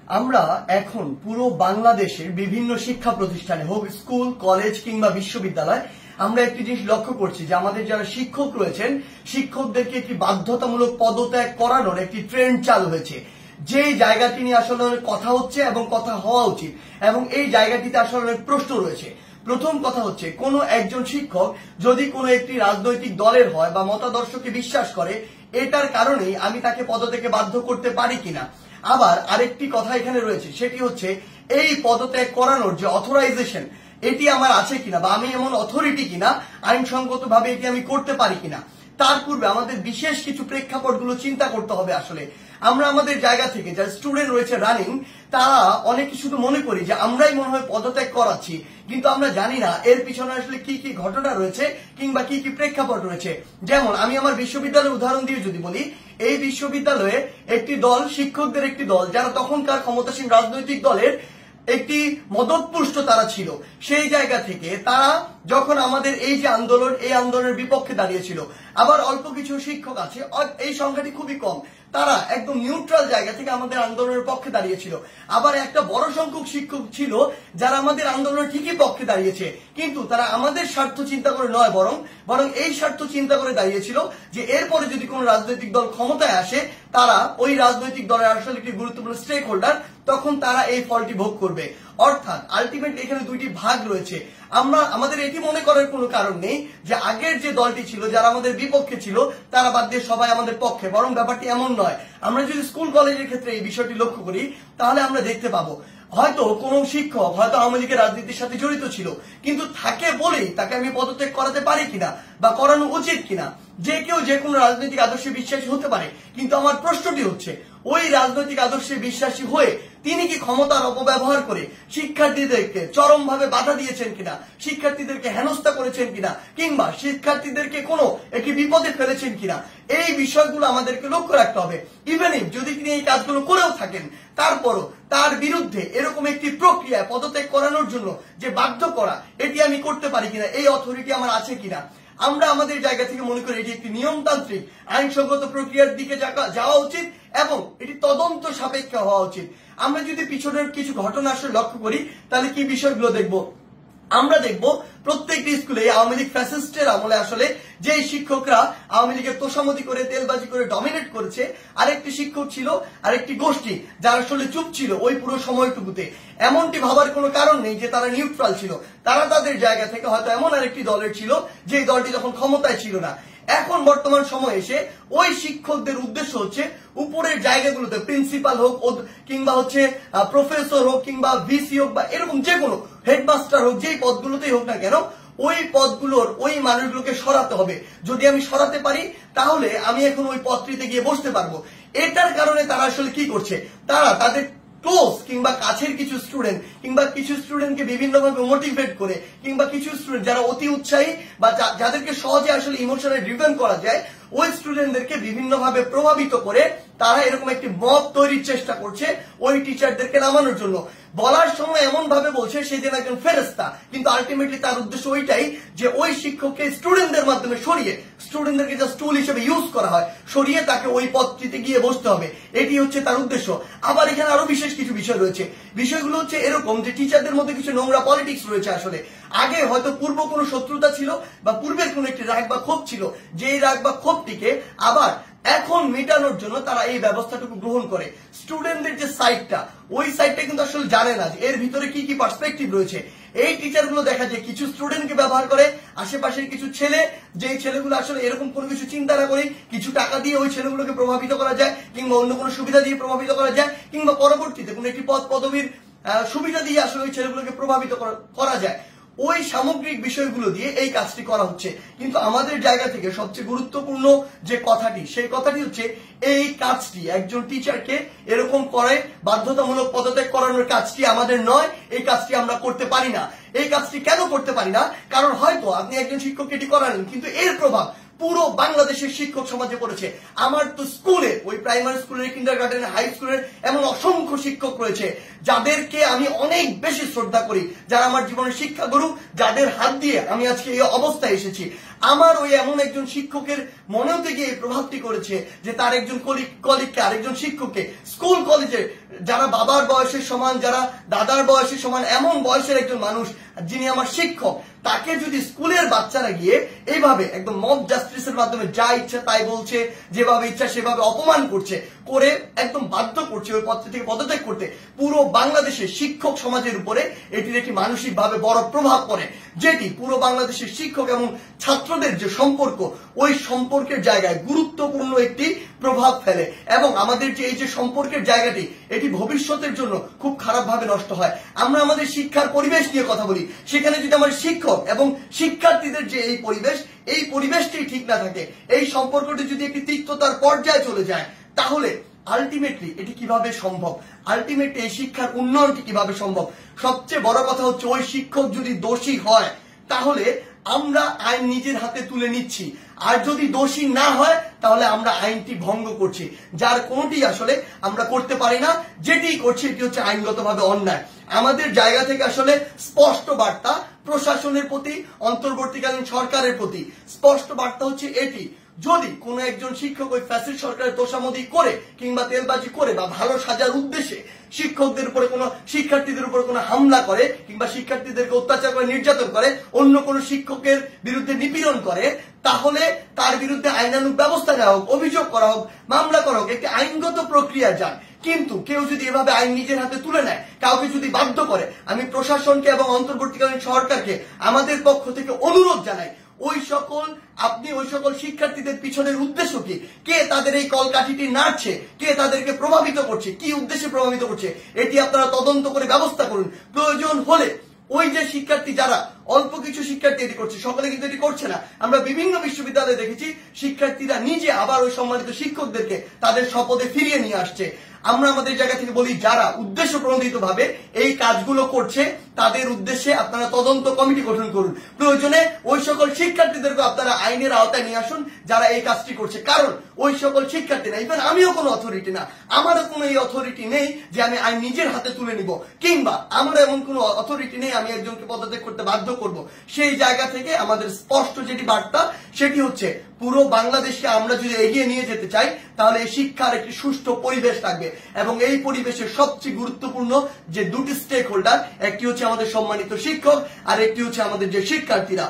আমরা এখন পুরো বাংলাদেশের বিভিন্ন শিক্ষা প্রতিষ্ঠানে হোক স্কুল কলেজ কিংবা বিশ্ববিদ্যালয় আমরা একটি জিনিস লক্ষ্য করছি যে আমাদের যারা শিক্ষক রয়েছেন শিক্ষকদেরকে একটি বাধ্যতামূলক পদত্যাগ করানোর একটি ট্রেন্ড চালু হয়েছে। যে জায়গাটি নিয়ে আসলে কথা হচ্ছে এবং কথা হওয়া উচিত এবং এই জায়গাটিতে আসলে অনেক প্রশ্ন রয়েছে। প্রথম কথা হচ্ছে কোন একজন শিক্ষক যদি কোনো একটি রাজনৈতিক দলের হয় বা মতাদর্শকে বিশ্বাস করে এটার কারণেই আমি তাকে পদত্যাগে বাধ্য করতে পারি কিনা। আবার আরেকটি কথা এখানে রয়েছে সেটি হচ্ছে এই পদত্যাগ করানোর যে অথরাইজেশন এটি আমার আছে কিনা বা আমি এমন অথরিটি কিনা আইনসঙ্গত ভাবে এটি আমি করতে পারি কিনা। তার পূর্বে আমাদের বিশেষ কিছু প্রেক্ষাপটগুলো চিন্তা করতে হবে। আসলে আমরা আমাদের জায়গা থেকে যারা স্টুডেন্ট রয়েছে রানিং তারা অনেকে শুধু মনে করি যে আমরাই মনে হয় পদত্যাগ করাচ্ছি, কিন্তু আমরা জানি না এর পিছনে আসলে কি কি ঘটনা রয়েছে কিংবা কি কি প্রেক্ষাপট রয়েছে। যেমন আমি আমার বিশ্ববিদ্যালয়ের উদাহরণ দিয়ে যদি বলি, এই বিশ্ববিদ্যালয়ে একটি দল শিক্ষকদের একটি দল যারা তখনকার ক্ষমতাসীন রাজনৈতিক দলের একটি মদতপুষ্ট তারা ছিল। সেই জায়গা থেকে তারা যখন আমাদের এই যে আন্দোলন এই আন্দোলনের বিপক্ষে দাঁড়িয়েছিল। আবার অল্প কিছু শিক্ষক আছে, এই সংখ্যাটি খুবই কম, তারা একদম নিউট্রাল জায়গা থেকে আমাদের আন্দোলনের পক্ষে দাঁড়িয়েছিল। আবার একটা বড় সংখ্যক শিক্ষক ছিল যারা আমাদের আন্দোলনের ঠিকই পক্ষে দাঁড়িয়েছে, কিন্তু তারা আমাদের স্বার্থ চিন্তা করে নয় বরং এই স্বার্থ চিন্তা করে দাঁড়িয়েছিল যে এরপরে যদি কোনো রাজনৈতিক দল ক্ষমতায় আসে তারা ওই রাজনৈতিক দলের আসলে একটি গুরুত্বপূর্ণ স্টেক হোল্ডার, তখন তারা এই ফলটি ভোগ করবে। অর্থাৎ আলটিমেট এখানে দুইটি ভাগ রয়েছে। আমাদের এটি মনে করার কোনো কারণ নেই যে আগের যে দলটি ছিল যারা আমাদের বিপক্ষে ছিল তারা বাদ দিয়ে সবাই আমাদের পক্ষে, বরং ব্যাপারটি এমন নয়। আমরা যদি স্কুল কলেজের ক্ষেত্রে এই বিষয়টি লক্ষ্য করি তাহলে আমরা দেখতে পাবো হয়তো কোন শিক্ষক হয়তো আওয়ামী লীগের রাজনীতির সাথে জড়িত ছিল, কিন্তু থাকে বলেই তাকে আমি পদত্যাগ করাতে পারি কিনা বা করানো উচিত কিনা। যে কেউ যে কোনো রাজনৈতিক আদর্শে বিশ্বাসী হতে পারে, কিন্তু আমার প্রশ্নটি হচ্ছে ওই রাজনৈতিক আদর্শে বিশ্বাসী হয়ে তিনি কি ক্ষমতার অপব্যবহার করে শিক্ষার্থীদেরকে চরমভাবে বাধা দিয়েছেন কিনা, শিক্ষার্থীদেরকে হেনস্থা করেছেন কিনা, কিংবা শিক্ষার্থীদেরকে কোনো একটি বিপদে ফেলেছেন কিনা, এই বিষয়গুলো আমাদেরকে লক্ষ্য রাখতে হবে। ইভেন ইফ যদি তিনি এই কাজগুলো করেও থাকেন তারপরও তার বিরুদ্ধে এরকম একটি প্রক্রিয়া পদত্যাগ করানোর জন্য যে বাধ্য করা এটি আমি করতে পারি কিনা, এই অথরিটি আমার আছে কিনা। আমরা আমাদের জায়গা থেকে মনে করি এটি একটি নিয়মতান্ত্রিক আইনসঙ্গত প্রক্রিয়ার দিকে যাওয়া উচিত এবং এটি তদন্ত সাপেক্ষ হওয়া উচিত। আমরা যদি পিছনের কিছু ঘটনা আসলে লক্ষ্য করি তাহলে কি বিষয়গুলো দেখব। আমরা দেখব প্রত্যেকটি স্কুলে আওয়ামী লীগ ফ্যাসিস্টের আমলে আসলে যে শিক্ষকরা আওয়ামী লীগের তোষামতি করে তেলবাজি করে ডমিনেট করেছে, আরেকটি শিক্ষক ছিল আরেকটি গোষ্ঠী যারা আসলে চুপ ছিল ওই পুরো সময়টুকুতে। এমনটি ভাবার কোনো কারণ নেই যে তারা নিউট্রাল ছিল, তারা তাদের জায়গা থেকে হয়তো এমন আরেকটি দলের ছিল যে দলটি যখন ক্ষমতায় ছিল না। এখন বর্তমান সময় এসে ওই শিক্ষকদের উদ্দেশ্য হচ্ছে উপরের জায়গাগুলোতে প্রিন্সিপাল হোক কিংবা হচ্ছে প্রফেসর হোক কিংবা ভিসি হোক বা এরকম যে কোনো হেডমাস্টার হোক, যেই পদগুলোতেই হোক না কেন ওই পদগুলোর ওই মানুষগুলোকে সরাতে হবে। যদি আমি সরাতে পারি তাহলে আমি এখন ওই পদটিতে গিয়ে বসতে পারবো। এটার কারণে তারা আসলে কি করছে, তারা তাদের ক্লোজ কিংবা কাছের কিছু স্টুডেন্ট কিংবা কিছু স্টুডেন্টকে বিভিন্নভাবে মোটিভেট করে কিংবা কিছু স্টুডেন্ট যারা অতি উৎসাহী বা যাদেরকে সহজে আসলে ইমোশনালি ড্রিভেন করা যায় ওই স্টুডেন্টদেরকে বিভিন্নভাবে প্রভাবিত করে তারা এরকম একটি মব তৈরির চেষ্টা করছে ওই টিচারদেরকে নামানোর জন্য। বলার সময় এমন ভাবে বলছে সে যেন একজন ফেরেশতা, কিন্তু আলটিমেটলি তার উদ্দেশ্য ওইটাই যে ওই শিক্ষককে স্টুডেন্টদের মাধ্যমে সরিয়ে স্টুডেন্টদেরকে জাস্ট টুল হিসেবে ইউজ করা হয়, সরিয়ে তাকে ওই পদটিতে গিয়ে বসতে হবে, এটি হচ্ছে তার উদ্দেশ্য। আবার এখানে আরো বিশেষ কিছু বিষয় রয়েছে। বিষয়গুলো হচ্ছে এরকম যে টিচারদের মধ্যে কিছু নোংরা পলিটিক্স রয়েছে। আসলে আগে হয়তো পূর্ব কোনো শত্রুতা ছিল বা পূর্বের কোনো একটি রাগ বা ক্ষোভ ছিল, যেই রাগ বা ক্ষোভটিকে আবার এখন মেটানোর জন্য তারা এই ব্যবস্থাটুকু গ্রহণ করে। স্টুডেন্টদের যে সাইডটা ওই সাইডটা কিন্তু আসলে জানে না যে এর ভিতরে কি কি পার্সপেক্টিভ রয়েছে। এই টিচারগুলো দেখা যায় কিছু স্টুডেন্টকে ব্যবহার করে, আশেপাশের কিছু ছেলে যেই ছেলেগুলো আসলে এরকম কোনো কিছু চিন্তা না করে কিছু টাকা দিয়ে ওই ছেলেগুলোকে প্রভাবিত করা যায় কিংবা অন্য কোনো সুবিধা দিয়ে প্রভাবিত করা যায় কিংবা পরবর্তীতে কোনো একটি পদ পদবীর সুবিধা দিয়ে আসলে ওই ছেলেগুলোকে প্রভাবিত করা যায়। ওই সামগ্রিক বিষয়গুলো দিয়ে এই কাজটি করা হচ্ছে। কিন্তু আমাদের জায়গা থেকে সবচেয়ে গুরুত্বপূর্ণ যে কথাটি সেই কথাটি হচ্ছে এই কাজটি একজন টিচারকে এরকম করে বাধ্যতামূলক পদত্যাগ করানোর কাজটি আমাদের নয়, এই কাজটি আমরা করতে পারি না। এই কাজটি কেন করতে পারি না? কারণ হয়তো আপনি একজন শিক্ষককে এটি করালেন, কিন্তু এর প্রভাব পুরো বাংলাদেশের শিক্ষক সমাজে পড়েছে। আমার তো স্কুলে ওই প্রাইমারি স্কুলের কিন্ডারগার্টেন হাই স্কুলের এমন অসংখ্য শিক্ষক রয়েছে যাদেরকে আমি অনেক বেশি শ্রদ্ধা করি, যারা আমার জীবনের শিক্ষাগুরু, যাদের হাত দিয়ে আমি আজকে এই অবস্থায় এসেছি। আমার ওই এমন একজন শিক্ষকের মনেও থেকে এই প্রভাবটি করেছে যে তার একজন কলিগকে আরেকজন শিক্ষককে স্কুল কলেজে যারা বাবার বয়সের সমান, যারা দাদার বয়সের সমান, এমন বয়সের একজন মানুষ যিনি আমার শিক্ষক, তাকে যদি স্কুলের বাচ্চারা গিয়ে এইভাবে একদম মব জাস্টিসের মাধ্যমে যা ইচ্ছা তাই বলছে, যেভাবে ইচ্ছা সেভাবে অপমান করছে, করে একদম বাধ্য করছে ওই পদ থেকে পদত্যাগ করতে, পুরো বাংলাদেশের শিক্ষক সমাজের উপরে এটির একটি মানসিকভাবে বড় প্রভাব পড়ে, যেটি পুরো বাংলাদেশের শিক্ষক এবং ছাত্রদের যে সম্পর্ক, ওই সম্পর্কের জায়গায় গুরুত্বপূর্ণ একটি প্রভাব ফেলে এবং আমাদের যে এই যে সম্পর্কের জায়গাটি, এটি ভবিষ্যতের জন্য খুব খারাপ ভাবে নষ্ট হয়। আমরা আমাদের শিক্ষার পরিবেশ নিয়ে কথা বলি, সেখানে যদি আমার শিক্ষক এবং শিক্ষার্থীদের যে এই পরিবেশটি ঠিক না থাকে, এই সম্পর্কটি যদি একটি তিক্ততার পর্যায়ে চলে যায়, তাহলে আলটিমেটলি এটি কিভাবে সম্ভব? আলটিমেটলি এই শিক্ষার উন্নয়নটি কিভাবে সম্ভব? সবচেয়ে বড় কথা হচ্ছে ওই শিক্ষক যদি দোষী হয়, তাহলে আমরা আইন নিজের হাতে তুলে নিচ্ছি, আর যদি দোষী না হয় তাহলে আমরা আইনটি ভঙ্গ করছি, যার কোনোটি আসলে আমরা করতে পারি না। যেটি করছি এটি হচ্ছে আইনগতভাবে অন্যায়। আমাদের জায়গা থেকে আসলে স্পষ্ট বার্তা প্রশাসনের প্রতি, অন্তর্বর্তীকালীন সরকারের প্রতি স্পষ্ট বার্তা হচ্ছে এটি, যদি কোন একজন শিক্ষক ওই ফ্যাসিস্ট সরকারের তোষামোদি করে কিংবা তেলবাজি করে বা ভালো সাজার উদ্দেশ্যে শিক্ষকদের উপরে কোনো শিক্ষার্থীদের উপরে কোনো হামলা করে কিংবা শিক্ষার্থীদেরকে অত্যাচার করে, নির্যাতন করে, অন্য কোনো শিক্ষকের বিরুদ্ধে নিপীড়ন করে, তাহলে তার বিরুদ্ধে আইনানুগ ব্যবস্থা নেওয়া হোক, অভিযোগ করা হোক, মামলা করা হোক, একটি আইনগত প্রক্রিয়া যান। কিন্তু কেউ যদি এভাবে আইন নিজের হাতে তুলে নেয়, কাউকে যদি বাধ্য করে, আমি প্রশাসনকে এবং অন্তর্বর্তীকালীন সরকারকে আমাদের পক্ষ থেকে অনুরোধ জানাই, ওই সকল শিক্ষার্থীদের পিছনের উদ্দেশ্য কি, কে তাদের এই কলকাঠিটি নাড়ছে, কে তাদেরকে প্রভাবিত করছে, কি উদ্দেশ্যে প্রভাবিত করছে, এটি আপনারা তদন্ত করে ব্যবস্থা করুন। প্রয়োজন হলে ওই যে শিক্ষার্থী, যারা অল্প কিছু শিক্ষার্থী এটি করছে, সকলে কিন্তু এটি করছে না। আমরা বিভিন্ন বিশ্ববিদ্যালয়ে দেখেছি শিক্ষার্থীরা নিজে আবার ওই সম্মানিত শিক্ষকদেরকে তাদের শপথে ফিরিয়ে নিয়ে আসছে। আমরা আমাদের জায়গা থেকে বলি, যারা উদ্দেশ্য প্রণোদিত ভাবে এই কাজগুলো করছে তাদের উদ্দেশ্যে আপনারা তদন্ত কমিটি গঠন করুন। প্রয়োজনে ওই সকল শিক্ষার্থীদেরকে আপনারা আইনের আওতায় নিয়ে আসুন যারা এই কাজটি করছে, কারণ ওই সকল শিক্ষার্থী না, ইভেন আমিও কোনো অথরিটি না, আমারও কোনো এই অথরিটি নেই যে আমি আইন নিজের হাতে তুলে নিব, কিংবা আমার এমন কোনো অথরিটি নেই আমি একজনকে পদত্যাগ করতে বাধ্য করব। সেই জায়গা থেকে আমাদের স্পষ্ট যেটি বার্তা, সেটি হচ্ছে পুরো বাংলাদেশকে আমরা যদি এগিয়ে নিয়ে যেতে চাই, তাহলে এই শিক্ষার একটি সুষ্ঠু পরিবেশ থাকবে এবং এই পরিবেশের সবচেয়ে গুরুত্বপূর্ণ যে দুটি স্টেক হোল্ডার, একটি হচ্ছে আমাদের সম্মানিত শিক্ষক আর একটি হচ্ছে আমাদের যে শিক্ষার্থীরা।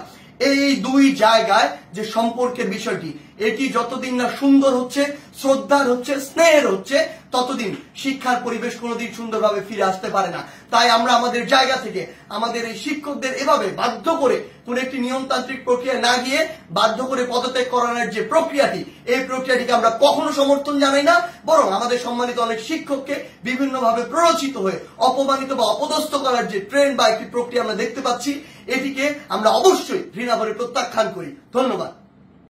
এই দুই জায়গায় যে সম্পর্কের বিষয়টি, এটি যতদিন না সুন্দর হচ্ছে, শ্রদ্ধার হচ্ছে, স্নেহের হচ্ছে, ততদিন শিক্ষার পরিবেশ কোনোদিন সুন্দরভাবে ফিরে আসতে পারে না। তাই আমরা আমাদের জায়গা থেকে আমাদের এই শিক্ষকদের এভাবে বাধ্য করে কোন একটি নিয়মতান্ত্রিক প্রক্রিয়া না গিয়ে বাধ্য করে পদত্যাগ করানোর যে প্রক্রিয়াটি, এই প্রক্রিয়াটিকে আমরা কখনো সমর্থন জানাই না, বরং আমাদের সম্মানিত অনেক শিক্ষককে বিভিন্নভাবে প্ররোচিত হয়ে অপমানিত বা অপদস্থ করার যে ট্রেন্ড বা একটি প্রক্রিয়া আমরা দেখতে পাচ্ছি, এটিকে আমরা অবশ্যই ঘৃণা ভরে প্রত্যাখ্যান করি। ধন্যবাদ।